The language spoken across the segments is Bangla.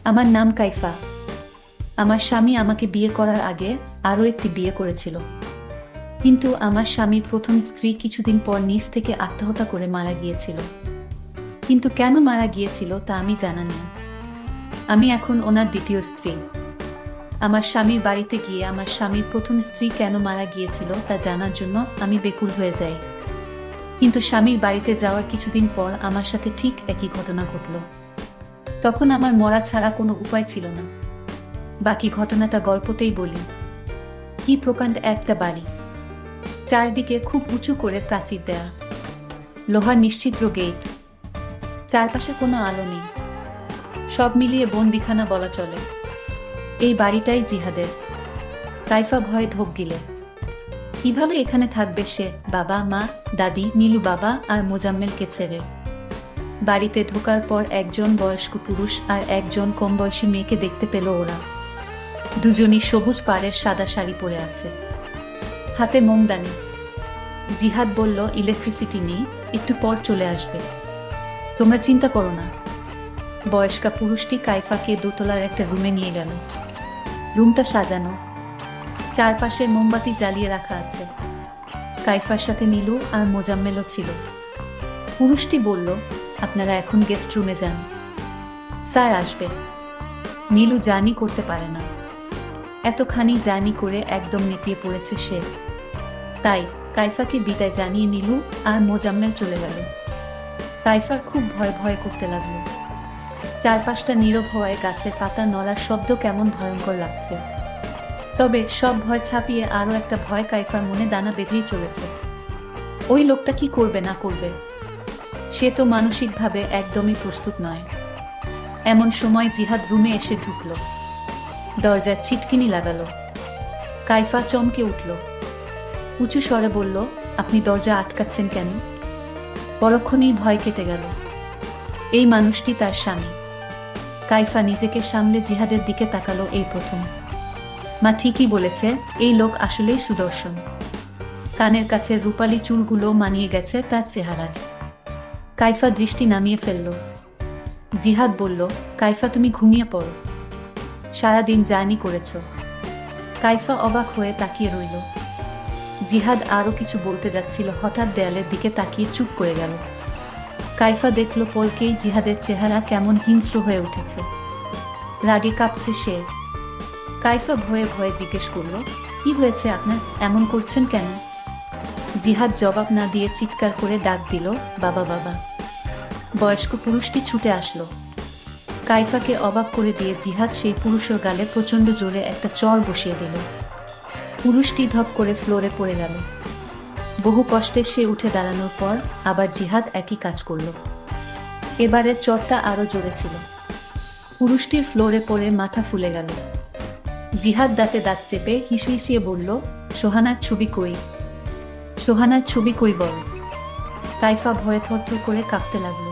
আমার নাম কাইফা। আমার স্বামী আমাকে বিয়ে করার আগে আরও একটি বিয়ে করেছিল, কিন্তু আমার স্বামীর প্রথম স্ত্রী কিছুদিন পর নিজ থেকে আত্মহত্যা করে মারা গিয়েছিল। কিন্তু কেন মারা গিয়েছিল তা আমি জানা নেই। আমি এখন ওনার দ্বিতীয় স্ত্রী। আমার স্বামীর বাড়িতে গিয়ে আমার স্বামীর প্রথম স্ত্রী কেন মারা গিয়েছিল তা জানার জন্য আমি বেকুল হয়ে যাই। কিন্তু স্বামীর বাড়িতে যাওয়ার কিছুদিন পর আমার সাথে ঠিক একই ঘটনা ঘটল। তখন আমার মরা ছাড়া কোনো উপায় ছিল না। বাকি ঘটনাটা গল্পতেই বলি। কি প্রকাণ্ড একটা বাড়ি, চারদিকে খুব উঁচু করে প্রাচীর দেয়া, লোহার নিশ্চিদ্র গেট, চারপাশে কোনো আলো নেই, সব মিলিয়ে বন্দিখানা বলা চলে। এই বাড়িটাই জিহাদের। কাইফা ভয়ে ঢোক গিলে। কিভাবে এখানে থাকবে সে, বাবা মা, দাদি, নীলু বাবা আর মোজাম্মেলকে ছেড়ে? বাড়িতে ঢোকার পর একজন বয়স্ক পুরুষ আর একজন কম বয়সী মেয়েকে দেখতে পেল ওরা। দুজনই সবুজ পাড়ের সাদা শাড়ি পরে আছে, হাতে মোমদানি। জিহাদ বলল, ইলেকট্রিসিটি নেই, একটু পর চলে আসবে, তোমরা চিন্তা করো না। বয়স্কা পুরুষটি কাইফাকে দোতলার একটা রুমে নিয়ে গেল। রুমটা সাজানো, চারপাশে মোমবাতি জ্বালিয়ে রাখা আছে। কাইফার সাথে নীলু আর মোজাম্মেলও ছিল। পুরুষটি বলল, আপনারা এখন গেস্ট রুমে যান, স্যার আসবে। নীলু জার্নি করতে পারে না, এতখানি জার্নি করে একদম নেতিয়ে পড়েছে সে। তাই কাইফাকে বিদায় জানিয়ে নীলু আর মোজাম্মেল চলে গেল। কাইফার খুব ভয় ভয় করতে লাগলো। চারপাশটা নীরব হওয়ায় গাছের পাতা নড়ার শব্দ কেমন ভয়ঙ্কর লাগছে। তবে সব ভয় ছাপিয়ে আরও একটা ভয় কাইফার মনে দানা বেঁধেই চলেছে। ওই লোকটা কি করবে না করবে, সে তো মানসিকভাবে একদমই প্রস্তুত নয়। এমন সময় জিহাদ রুমে এসে ঢুকল, দরজার ছিটকিনি লাগালো। কাইফা চমকে উঠল, উঁচু স্বরে বলল, আপনি দরজা আটকাচ্ছেন কেন? পরক্ষণেই ভয় কেটে গেল। এই মানুষটি তার স্বামী। কাইফা নিজেকে সামলে জিহাদের দিকে তাকালো। এই প্রথম। মা ঠিকই বলেছে, এই লোক আসলেই সুদর্শন। কানের কাছে রূপালি চুলগুলো মানিয়ে গেছে তার চেহারায়। কাইফা দৃষ্টি নামিয়ে ফেলল। জিহাদ বলল, কাইফা তুমি ঘুমিয়ে পড়ো, সারাদিন জার্নি করেছ। কাইফা অবাক হয়ে তাকিয়ে রইল। জিহাদ আরও কিছু বলতে যাচ্ছিল, হঠাৎ দেয়ালের দিকে তাকিয়ে চুপ করে গেল। কাইফা দেখল পলকেই জিহাদের চেহারা কেমন হিংস্র হয়ে উঠেছে, রাগে কাঁপছে সে। কাইফা ভয়ে ভয়ে জিজ্ঞেস করল, কি হয়েছে আপনার, এমন করছেন কেন? জিহাদ জবাব না দিয়ে চিৎকার করে ডাক দিল, বাবা বাবা। বয়স্ক পুরুষটি ছুটে আসলো। কাইফাকে অবাক করে দিয়ে জিহাদ সেই পুরুষের গালে প্রচণ্ড জোরে একটা চড় বসিয়ে দিল। পুরুষটি ধপ করে ফ্লোরে পড়ে গেল। বহু কষ্টে সে উঠে দাঁড়ানোর পর আবার জিহাদ একই কাজ করল। এবারের চড়টা আরও জোরে ছিল। পুরুষটির ফ্লোরে পড়ে মাথা ফুলে গেল। জিহাদ দাঁতে দাঁত চেপে হিসিয়ে বলল, সোহানার ছবি কই, সোহানার ছবি কই বল। কাইফা ভয়ে থরথর করে কাঁপতে লাগলো।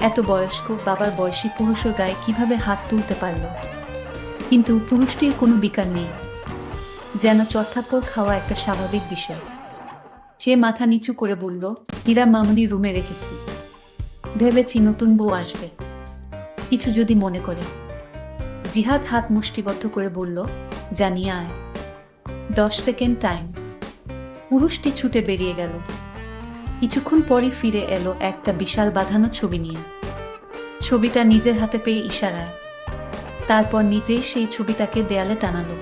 এত বয়স্ক বাবার বয়সী পুরুষের গায়ে কিভাবে হাত তুলতে পারল? কিন্তু পুরুষটির কোনো বিকার নেই, যেন চড়থাপ্পড় খাওয়া একটা স্বাভাবিক বিষয়। সে মাথা নিচু করে বলল, হীরা মামুনি রুমে রেখেছি, ভেবেছি নতুন বউ আসবে, কিছু যদি মনে করে। জিহাদ হাত মুষ্টিবদ্ধ করে বলল, জানিয়ে আয়, 10 সেকেন্ড টাইম। পুরুষটি ছুটে বেরিয়ে গেল। কিছুক্ষণ পরই ফিরে এলো একটা বিশাল বাঁধানো ছবি নিয়ে। ছবিটা নিজের হাতে পেয়ে ইশারায়, তারপর নিজেই সেই ছবিটাকে দেয়ালে টানালো।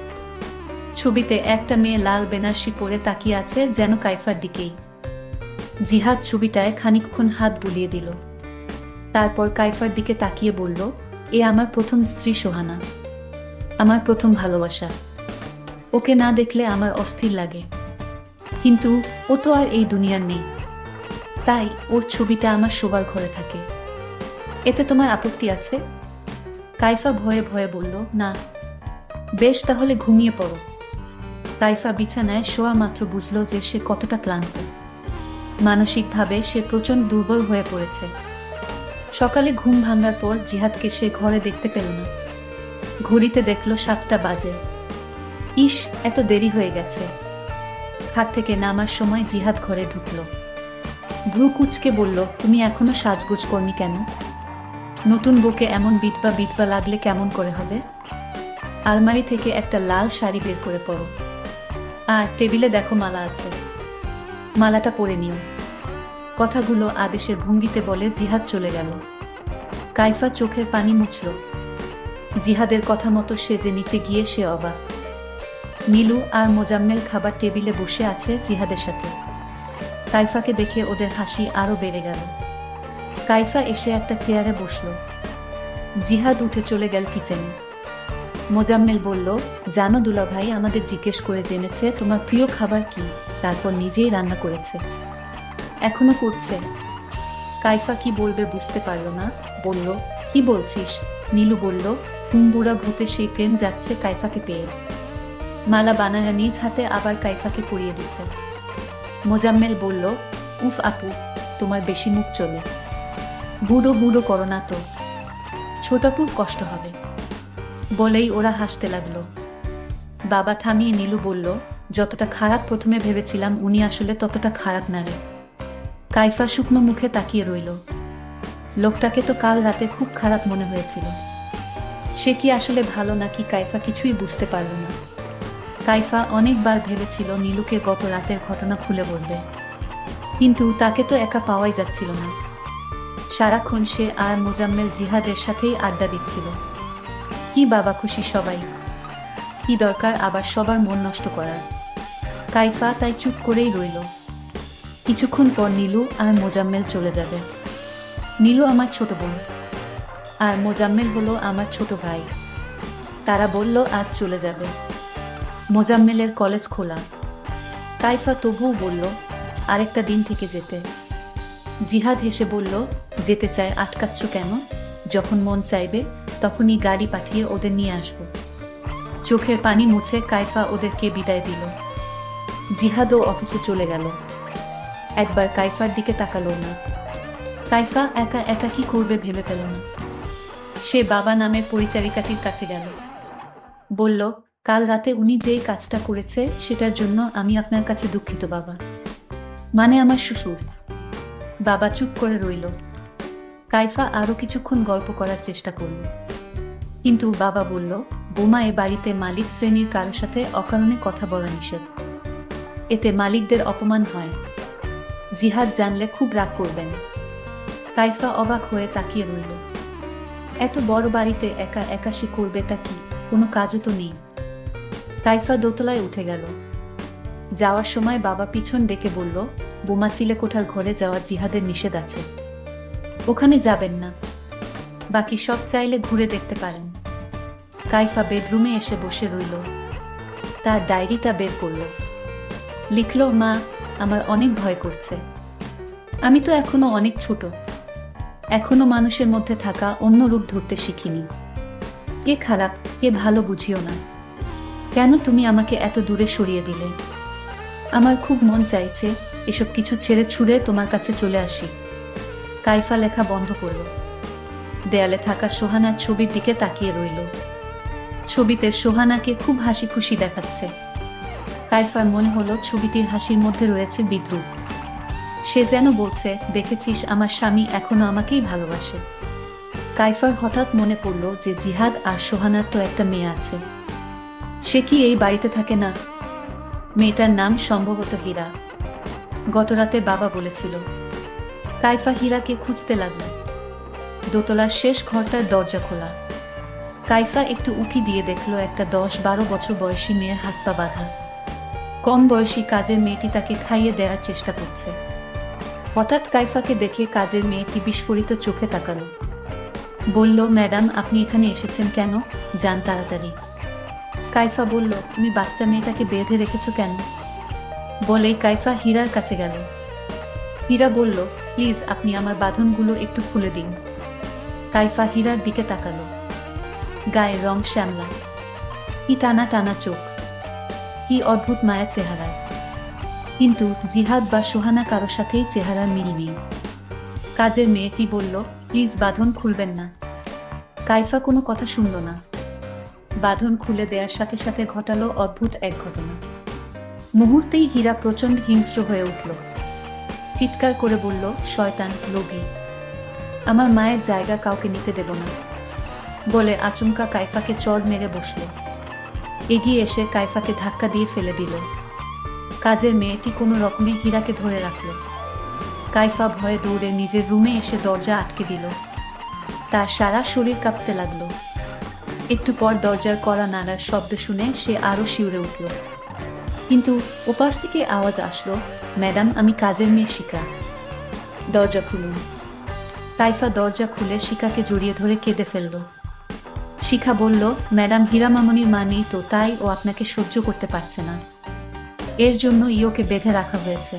ছবিতে একটা মেয়ে লাল বেনারসি পরে তাকিয়ে আছে, যেন কাইফার দিকেই। জিহাদ ছবিটায় খানিকক্ষণ হাত বুলিয়ে দিল, তারপর কাইফার দিকে তাকিয়ে বলল, এ আমার প্রথম স্ত্রী সোহানা, আমার প্রথম ভালোবাসা। ওকে না দেখলে আমার অস্থির লাগে, কিন্তু ও তো আর এই দুনিয়ার নেই, তাই ওর ছবিটা আমার শোবার ঘরে থাকে। এতে তোমার আপত্তি আছে? কাইফা ভয়ে ভয়ে বলল, না। বেশ, তাহলে ঘুমিয়ে পড়ো। কাইফা বিছানায় শোয়া মাত্র বুঝল যে সে কতটা ক্লান্ত। মানসিকভাবে সে প্রচণ্ড দুর্বল হয়ে পড়েছে। সকালে ঘুম ভাঙার পর জিহাদকে সে ঘরে দেখতে পেল না। ঘড়িতে দেখল 7টা বাজে। ইস, এত দেরি হয়ে গেছে। খাট থেকে নামার সময় জিহাদ ঘরে ঢুকল। ভ্রু কুঁচকে বলল, তুমি এখনো সাজগোজ করনি কেন? নতুন বউকে এমন বিধবা বিধবা লাগলে কেমন করে হবে? আলমারি থেকে একটা লাল শাড়ি বের করে পরো। আর টেবিলে দেখো মালা আছে, মালাটা পরে নিও। কথাগুলো আদেশের ভঙ্গিতে বলে জিহাদ চলে গেল। কাইফা চোখের পানি মুছল। জিহাদের কথা মতো সেজে নিচে গিয়ে সে অবাক। নীলু আর মোজাম্মেল খাবার টেবিলে বসে আছে জিহাদের সাথে। কাইফাকে দেখে ওদের হাসি আরো বেড়ে গেল। কাইফা এসে একটা চেয়ারে বসল। জিহাদ উঠে চলে গেল কিচেনে। মোজাম্মেল বলল, জানো দুলা ভাই আমাদের জিজ্ঞেস করে জেনেছে তোমার প্রিয় খাবার কি, তারপর নিজেই রান্না করেছে, এখনো করছে। কাইফা কি বলবে বুঝতে পারল না, বলল, কি বলছিস? নীলু বলল, হুম্বুরা ভূতে সেই প্রেম যাচ্ছে কাইফাকে পেয়ে। মালা বানায়া নিজ হাতে আবার কাইফাকে পরিয়ে দিচ্ছে। মোজাম্মেল বলল, উফ আপু, তোমার বেশি মুখ চলে, বুড়ো বুড়ো করো না তো, ছোটাপুর কষ্ট হবে। বলেই ওরা হাসতে লাগলো। বাবা থামিয়ে নীলু বলল, যতটা খারাপ প্রথমে ভেবেছিলাম উনি আসলে ততটা খারাপ না রে। কাইফা শুকনো মুখে তাকিয়ে রইল। লোকটাকে তো কাল রাতে খুব খারাপ মনে হয়েছিল। সে কি আসলে ভালো নাকি কাইফা কিছুই বুঝতে পারল না। কাইফা অনেকবার ভেবেছিল নীলুকে গত রাতের ঘটনা খুলে বলবে, কিন্তু তাকে তো একা পাওয়াই যাচ্ছিল না। সারাক্ষণ সে আর মোজাম্মেল জিহাদের সাথেই আড্ডা দিচ্ছিল। কি বাবা খুশি সবাই, কি দরকার আবার সবার মন নষ্ট করার। কাইফা তাই চুপ করেই রইল। কিছুক্ষণ পর নীলু আর মোজাম্মেল চলে যাবে। নীলু আমার ছোট বোন আর মোজাম্মেল হলো আমার ছোট ভাই। তারা বলল আজ চলে যাবে। মোজাম্মেলের কলেজ খোলা। কাইফা তবুও বলল, আরেকটা দিন থেকে যেতে। জিহাদ হেসে বলল, যেতে চায় আটকাচ্ছ কেন? যখন মন চাইবে তখনই গাড়ি পাঠিয়ে ওদের নিয়ে আসব। চোখের পানি মুছে কাইফা ওদেরকে বিদায় দিল। জিহাদও অফিসে চলে গেল। একবার কাইফার দিকে তাকালো না। কাইফা একা একা কি করবে ভেবে পেল না। সে বাবা নামের পরিচারিকাটির কাছে গেল। বলল, কাল রাতে উনি যে কাজটা করেছে সেটার জন্য আমি আপনার কাছে দুঃখিত বাবা। মানে আমার শ্বশুর। বাবা চুপ করে রইল। কাইফা আরো কিছুক্ষণ গল্প করার চেষ্টা করল, কিন্তু বাবা বলল, বোমা এ বাড়িতে মালিক শ্রেণীর কারো সাথে অকারণে কথা বলা নিষেধ। এতে মালিকদের অপমান হয়। জিহাদ জানলে খুব রাগ করবেন। কাইফা অবাক হয়ে তাকিয়ে রইল। এত বড় বাড়িতে একা একা সে করবেটা কি? কোনো কাজও তো নেই। কাইফা দোতলায় উঠে গেল। যাওয়ার সময় বাবা পিছন ডেকে বলল, বোমা চিলেকোঠার ঘরে যাওয়া জিহাদের নিষেধ আছে, ওখানে যাবেন না। বাকি সব চাইলে ঘুরে দেখতে পারেন। কাইফা বেডরুমে এসে বসে রইল। তার ডায়েরিটা বের করল। লিখল, মা, আমার অনেক ভয় করছে। আমি তো এখনো অনেক ছোট, এখনো মানুষের মধ্যে থাকা অন্য রূপ ধরতে শিখিনি। কে খারাপ কে ভালো বুঝিও না। কেন তুমি আমাকে এত দূরে সরিয়ে দিলে? আমার খুব মন চাইছে এসব কিছু ছেড়ে ছুড়ে তোমার কাছে চলে আসি। কাইফা লেখা বন্ধ করল। দেয়ালে থাকা সোহানার ছবির দিকে তাকিয়ে রইল। ছবিতে সোহানাকে খুব হাসি খুশি দেখাচ্ছে। কাইফার মনে হলো ছবিটির হাসির মধ্যে রয়েছে বিদ্রুপ। সে যেন বলছে, দেখেছিস আমার স্বামী এখনো আমাকেই ভালোবাসে। কাইফার হঠাৎ মনে পড়ল যে জিহাদ আর সোহানার তো একটা মেয়ে আছে। সে কি এই বাড়িতে থাকে না? মেয়েটার নাম সম্ভবত হীরা। গতরাতে বাবা বলেছিল। কাইফা হীরাকে খুঁজতে লাগল। দোতলার শেষ ঘরটার দরজা খোলা। কাইফা একটু উঁকি দিয়ে দেখল একটা 10-12 বছর বয়সী মেয়ের হাত পা বাঁধা। কম বয়সী কাজের মেয়েটি তাকে খাইয়ে দেওয়ার চেষ্টা করছে। হঠাৎ কাইফাকে দেখে কাজের মেয়েটি বিস্ফোরিত চোখে তাকালো। বলল, ম্যাডাম আপনি এখানে এসেছেন কেন? যান তাড়াতাড়ি। কাইফা বলল, তুমি বাচ্চা মেয়েটাকে বেঁধে রেখেছ কেন? বলেই কাইফা হীরার কাছে গেল। হীরা বলল, প্লিজ আপনি আমার বাঁধনগুলো একটু খুলে দিন। কাইফা হীরার দিকে তাকালো। গায়ের রং শ্যামলা, কি টানা টানা চোখ, কি অদ্ভুত মায়া চেহারা। কিন্তু জিহাদ বা সোহানা কারো সাথেই চেহারার মিল নেই। কাজের মেয়েটি বলল, প্লিজ বাঁধন খুলবেন না। কাইফা কোনো কথা শুনল না। বাঁধন খুলে দেওয়ার সাথে সাথে ঘটালো অদ্ভুত এক ঘটনা। মুহূর্তেই হীরা প্রচণ্ড হিংস্র হয়ে উঠল। চিৎকার করে বলল, শয়তান, লোভী। আমার মায়ের জায়গা কাউকে নিতে দেব না বলে আচমকা কাইফাকে চড় মেরে বসল। এগিয়ে এসে কাইফাকে ধাক্কা দিয়ে ফেলে দিল। কাজের মেয়েটি কোনো রকমে হীরাকে ধরে রাখল। কাইফা ভয়ে দৌড়ে নিজের রুমে এসে দরজা আটকে দিল। তার সারা শরীর কাঁপতে লাগলো। একটু পর দরজার কড়া নাড়ার শব্দ শুনে সে আরো শিউরে উঠল। কিন্তু ওপাশ থেকে আওয়াজ আসলো, ম্যাডাম, আমি কাজের মেয়ে শিখা, দরজা খুলুন। কাইফা দরজা খুলে শিখাকে জড়িয়ে ধরে কেঁদে ফেলল। শিখা বলল, ম্যাডাম, হীরা মামনির মা নেই তো, তাই ও আপনাকে সহ্য করতে পারছে না। এর জন্য ওকে বেঁধে রাখা হয়েছে,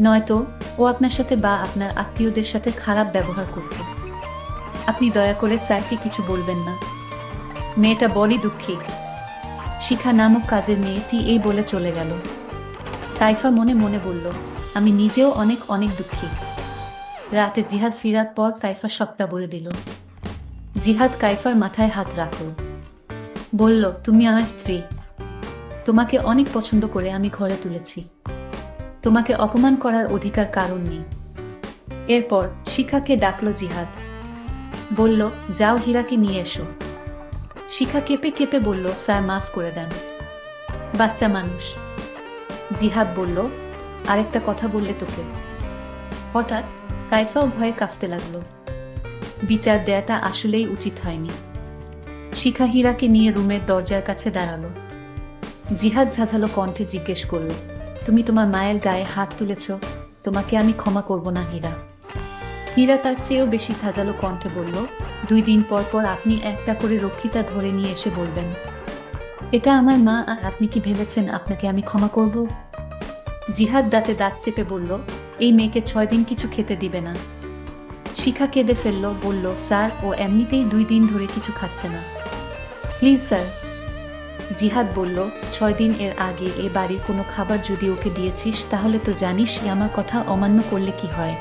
নয়তো ও আপনার সাথে বা আপনার আত্মীয়দের সাথে খারাপ ব্যবহার করত। আপনি দয়া করে স্যারকে কিছু বলবেন না, মেয়েটা বড়ই দুঃখী। শিখা নামক কাজের মেয়েটি এই বলে চলে গেল। কাইফা মনে মনে বলল, আমি নিজেও অনেক অনেক দুঃখী। রাতে জিহাদ ফিরার পর কাইফা সবটা বলে দিল। জিহাদ কাইফার মাথায় হাত রাখল, বলল, তুমি আমার স্ত্রী, তোমাকে অনেক পছন্দ করে আমি ঘরে তুলেছি, তোমাকে অপমান করার অধিকার কারণ নেই। এরপর শিখাকে ডাকলো জিহাদ, বলল, যাও হীরাকে নিয়ে এসো। শিখা কেঁপে কেঁপে বলল, স্যার মাফ করে দেন, বাচ্চা মানুষ। জিহাদ বলল, আরেকটা কথা বললে তোকে। হঠাৎ কাইফাও ভয়ে কাঁপতে লাগলো। বিচার দেয়াটা আসলেই উচিত হয়নি। শিখা হীরাকে নিয়ে রুমের দরজার কাছে দাঁড়ালো। জিহাদ ঝাঁঝালো কণ্ঠে জিজ্ঞেস করল, তুমি তোমার মায়ের গায়ে হাত তুলেছ, তোমাকে আমি ক্ষমা করব না হীরা। হীরা তার চেয়েও বেশি ঝাঁঝালো কণ্ঠে বলল, 2 দিন পর পর আপনি একটা করে রক্ষিতা ধরে নিয়ে এসে বলবেন এটা আমার মা, আর আপনি কি ভেবেছেন আপনাকে আমি ক্ষমা করব? জিহাদ দাঁতে দাঁত চেপে বলল, এই মেয়েকে 6 দিন কিছু খেতে দিবে না। শিখা কেঁদে ফেলল, বলল, স্যার, ও এমনিতেই 2 দিন ধরে কিছু খাচ্ছে না, প্লিজ স্যার। জিহাদ বলল, 6 দিন এর আগে এ বাড়ির কোনো খাবার যদি ওকে দিয়েছিস তাহলে তো জানিস আমার কথা অমান্য করলে কি হয়।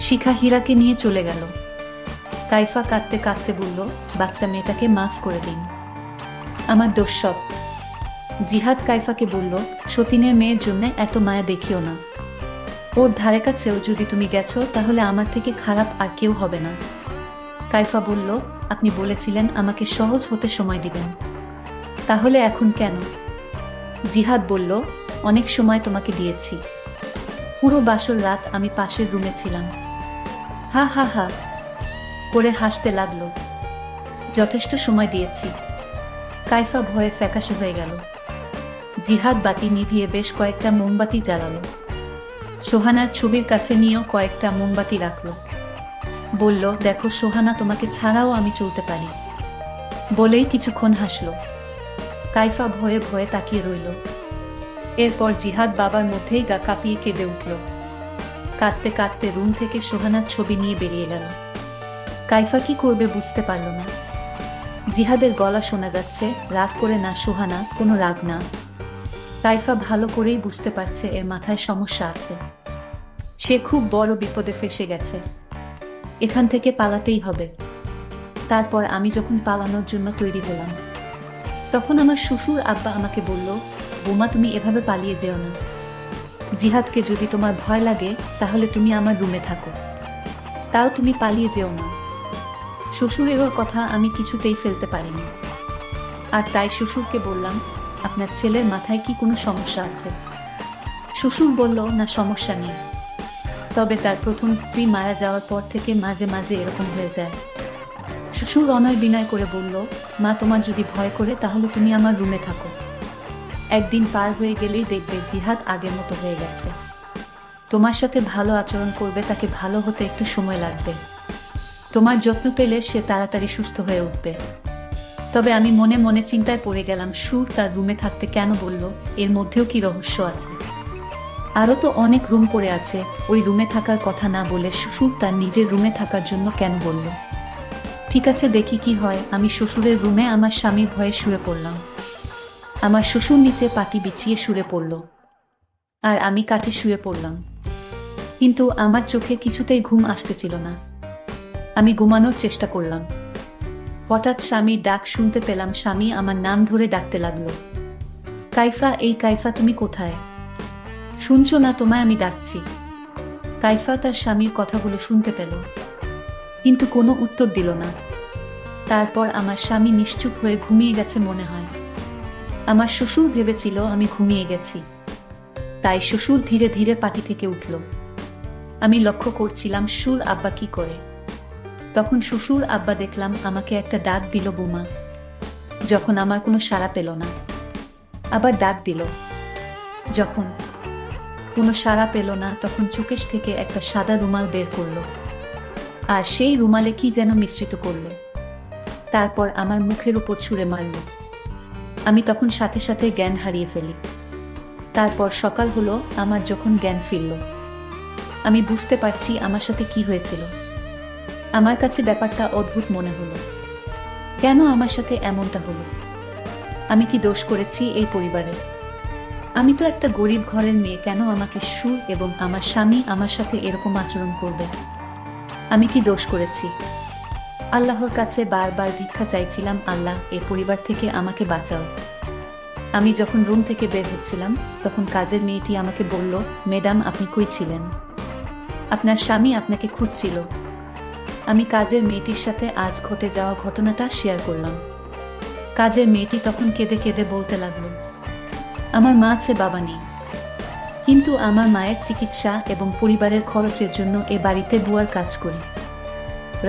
শিখা হীরাকে নিয়ে চলে গেল। কাইফা কাঁদতে কাঁদতে বলল, বাচ্চা মেয়েটাকে মাফ করে দিন, আমার দোষ সব। জিহাদ কাইফাকে বলল, সতীনের মেয়ের জন্য এত মায়া দেখিও না, ওর ধারে কাছেও যদি তুমি গেছো তাহলে আমার থেকে খারাপ আর কেউ হবে না। কাইফা বলল, আপনি বলেছিলেন আমাকে সহজ হতে সময় দিবেন, তাহলে এখন কেন? জিহাদ বলল, অনেক সময় তোমাকে দিয়েছি, পুরো বাসর রাত আমি পাশের রুমে ছিলাম। হা হা হা করে হাসতে লাগলো। যথেষ্ট সময় দিয়েছি। কাইফা ভয়ে ফ্যাকাশে হয়ে গেল। জিহাদ বাতি নিভিয়ে বেশ কয়েকটা মোমবাতি জ্বালালো। সোহানার ছবির কাছে নিয়েও কয়েকটা মোমবাতি রাখলো। বলল, দেখো সোহানা, তোমাকে ছাড়াও আমি চলতে পারি। বলেই কিছুক্ষণ হাসলো। কাইফা ভয়ে ভয়ে তাকিয়ে রইল। এরপর জিহাদ বাবার মধ্যেই গা কাঁপিয়ে কেঁদে উঠল। কাঁদতে কাঁদতে রুম থেকে সোহানার ছবি নিয়ে বেরিয়ে গেল। কাইফা কি করবে বুঝতে পারল না। জিহাদের গলা শোনা যাচ্ছে, রাগ করে না সোহানা, কোনো রাগ না। কাইফা ভালো করেই বুঝতে পারছে এর মাথায় সমস্যা আছে, সে খুব বড় বিপদে ফেসে গেছে, এখান থেকে পালাতেই হবে। তারপর আমি যখন পালানোর জন্য তৈরি হলাম তখন আমার শ্বশুর আব্বা আমাকে বলল, বোমা, তুমি এভাবে পালিয়ে যেও না, জিহাদকে যদি তোমার ভয় লাগে তাহলে তুমি আমার রুমে থাকো, তাও তুমি পালিয়ে যেও না। শ্বশুরের কথা আমি কিছুতেই ফেলতে পারিনি, আর তাই শ্বশুরকে বললাম, আপনার ছেলের মাথায় কি কোনো সমস্যা আছে? শ্বশুর বলল, না, সমস্যা নেই, তবে তার প্রথম স্ত্রী মারা যাওয়ার পর থেকে মাঝে মাঝে এরকম হয়ে যায়। শ্বশুর অনয় বিনয় করে বলল, মা, তোমার যদি ভয় করে তাহলে তুমি আমার রুমে থাকো, একদিন পার হয়ে গেলেই দেখবে জিহাদ আগের মতো হয়ে গেছে, তোমার সাথে ভালো আচরণ করবে, তাকে ভালো হতে একটু সময় লাগবে, তোমার যত্ন পেলে সে তাড়াতাড়ি সুস্থ হয়ে উঠবে। তবে আমি মনে মনে চিন্তায় পড়ে গেলাম, সুর তার রুমে থাকতে কেন বলল, এর মধ্যেও কি রহস্য আছে? আরও তো অনেক রুম পড়ে আছে, ওই রুমে থাকার কথা না বলে শ্বশুর তার নিজের রুমে থাকার জন্য কেন বলল? ঠিক আছে, দেখি কি হয়। আমি শ্বশুরের রুমে আমার স্বামীর ভয়ে শুয়ে পড়লাম। আমার শ্বশুর নিচে পাটি বিছিয়ে শুয়ে পড়ল, আর আমি কাঠে শুয়ে পড়লাম, কিন্তু আমার চোখে কিছুতেই ঘুম আসতেছিল না। আমি ঘুমানোর চেষ্টা করলাম। হঠাৎ স্বামীর ডাক শুনতে পেলাম। স্বামী আমার নাম ধরে ডাকতে লাগলো, কাইফা, এই কাইফা, তুমি কোথায়? শুনছো না তোমায় আমি ডাকছি? কাইফা তার স্বামীর কথাগুলো শুনতে পেল। কিন্তু কোনো উত্তর দিল না। তারপর আমার স্বামী নিশ্চুপ হয়ে ঘুমিয়ে গেছে মনে হয়। আমার শ্বশুর ভেবেছিল আমি ঘুমিয়ে গেছি, তাই শ্বশুর ধীরে ধীরে পাটি থেকে উঠল। আমি লক্ষ্য করছিলাম সুর আব্বা কি করে। তখন শ্বশুর আব্বা দেখলাম আমাকে একটা ডাক দিল, বোমা। যখন আমার কোনো সাড়া পেল না, আবার ডাক দিল। যখন কোনো সাড়া পেল না, তখন চোখেশ থেকে একটা সাদা রুমাল বের করলো, আর সেই রুমালে কি যেন মিশ্রিত করলো। তারপর আমার মুখের উপর ছুঁড়ে মারল। আমি তখন সাথে সাথে জ্ঞান হারিয়ে ফেলি। তারপর সকাল হলো, আমার যখন জ্ঞান ফিরল, আমি বুঝতে পারছি আমার সাথে কি হয়েছিল। আমার কাছে ব্যাপারটা অদ্ভুত মনে হলো। কেন আমার সাথে এমনটা হলো? আমি কি দোষ করেছি এই পরিবারে? আমি তো একটা গরিব ঘরের মেয়ে, কেন আমাকে সুর এবং আমার স্বামী আমার সাথে এরকম আচরণ করবে? আমি কি দোষ করেছি? আল্লাহর কাছে বারবার ভিক্ষা চাইছিলাম, আল্লাহ, এ পরিবার থেকে আমাকে বাঁচাও। আমি যখন রুম থেকে বের হচ্ছিলাম, তখন কাজের মেয়েটি আমাকে বলল, ম্যাডাম, আপনি কই ছিলেন? আপনার স্বামী আপনাকে খুঁজছিল। আমি কাজের মেয়েটির সাথে আজ ঘটে যাওয়া ঘটনাটা শেয়ার করলাম। কাজের মেয়েটি তখন কেঁদে কেঁদে বলতে লাগলো, আমার মা আছে, বাবা নেই, কিন্তু আমার মায়ের চিকিৎসা এবং পরিবারের খরচের জন্য এ বাড়িতে বুয়ার কাজ করি।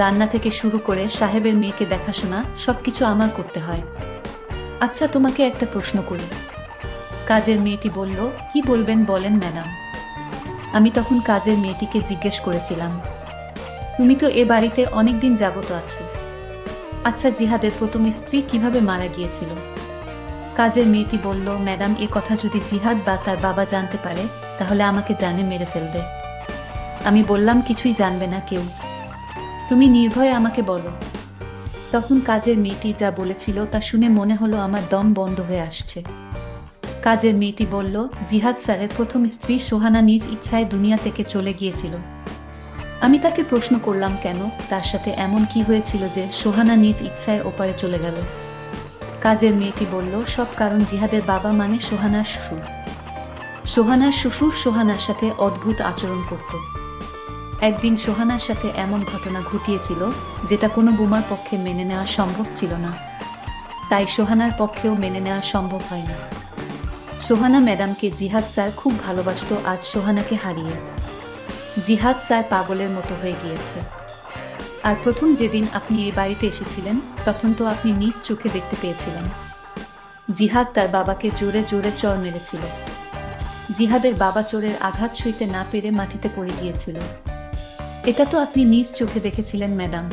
রান্না থেকে শুরু করে সাহেবের মেয়েকে দেখাশোনা সবকিছু আমার করতে হয়। আচ্ছা, তোমাকে একটা প্রশ্ন করি। কাজের মেয়েটি বলল, কি বলবেন বলেন ম্যাডাম। আমি তখন কাজের মেয়েটিকে জিজ্ঞেস করেছিলাম, তুমি তো এ বাড়িতে অনেকদিন যাবত আছো, আচ্ছা, জিহাদের প্রথম স্ত্রী কিভাবে মারা গিয়েছিল? কাজের মেয়েটি বলল, ম্যাডাম, এ কথা যদি জিহাদ বা তার বাবা জানতে পারে, তাহলে আমাকে জানে মেরে ফেলবে। আমি বললাম, কিছুই জানবে না কেউ, তুমি নির্ভয়ে আমাকে বলো। তখন কাজের মেয়েটি যা বলেছিল তা শুনে মনে হলো আমার দম বন্ধ হয়ে আসছে। কাজের মেয়েটি বলল, জিহাদ স্যারের প্রথম স্ত্রী সোহানা নিজ ইচ্ছায় দুনিয়া থেকে চলে গিয়েছিল। আমি তাকে প্রশ্ন করলাম, কেন, তার সাথে এমন কি হয়েছিল যে সোহানা নিজ ইচ্ছায় ওপারে চলে গেল? কাজের মেয়েটি বলল, সব কারণ জিহাদের বাবা মানে সোহানার শ্বশুর। সোহানার শ্বশুর সোহানার সাথে অদ্ভুত আচরণ করত। একদিন সোহানার সাথে এমন ঘটনা ঘটিয়েছিল যেটা কোনো বোমার পক্ষে মেনে নেওয়া সম্ভব ছিল না, তাই সোহানার পক্ষেও মেনে নেওয়া সম্ভব হয় না। সোহানা ম্যাডামকে জিহাদ স্যার খুব ভালোবাসত, আজ সোহানাকে হারিয়ে জিহাদ স্যার পাগলের মতো হয়ে গিয়েছে। আর প্রথম যেদিন আপনি এই বাড়িতে এসেছিলেন, তখন তো আপনি নিজ চোখে দেখতে পেয়েছিলেন জিহাদ তার বাবাকে জোরে জোরে চড় মেরেছিল। জিহাদের বাবা চোরের আঘাত সইতে না পেরে মাটিতে পড়ে গিয়েছিল। এটা তো আপনি নিজ চোখে দেখেছিলেন ম্যাডাম।